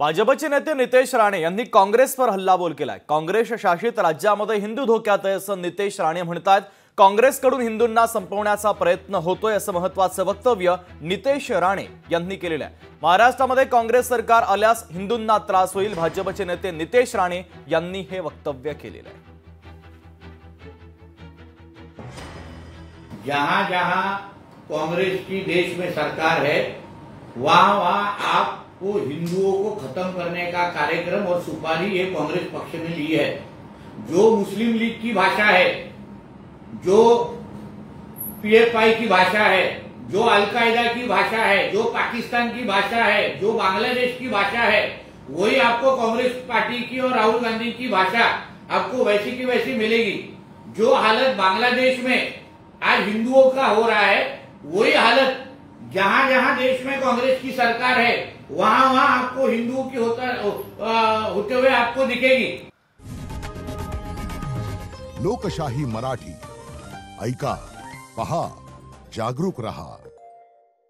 भाजपचे नेते नितेश राणे यांनी काँग्रेसवर हल्लाबोल केलाय। काँग्रेस शासित राज्यामध्ये हिंदू धोक्यात आहे असं नितेश राणे म्हणतात। काँग्रेसकडून हिंदूंना संपवण्याचा प्रयत्न होतोय असं महत्त्वाचं वक्तव्य नितेश राणे यांनी केलेलं आहे। महाराष्ट्रामध्ये काँग्रेस सरकार आल्यास हिंदूंना त्रास होईल, भाजपचे नेते नितेश राणे यांनी हे वक्तव्य केलेलं आहे। जहां जहां कांग्रेस की देश में सरकार है वहां वहां आपको हिंदुओं को खत्म करने का कार्यक्रम और सुपारी ये कांग्रेस पक्ष ने ली है। जो मुस्लिम लीग की भाषा है, जो पीएफआई की भाषा है, जो अलकायदा की भाषा है, जो पाकिस्तान की भाषा है, जो बांग्लादेश की भाषा है, वही आपको कांग्रेस पार्टी की और राहुल गांधी की भाषा आपको वैसी की वैसी मिलेगी। जो हालत बांग्लादेश में आज हिंदुओं का हो रहा है, वही हालत जहां जहां देश में कांग्रेस की सरकार है वहां वहां आपको हिंदुओं की होते हुए आपको दिखेगी। लोकशाही मराठी ऐका, पहा, जागरूक रहा।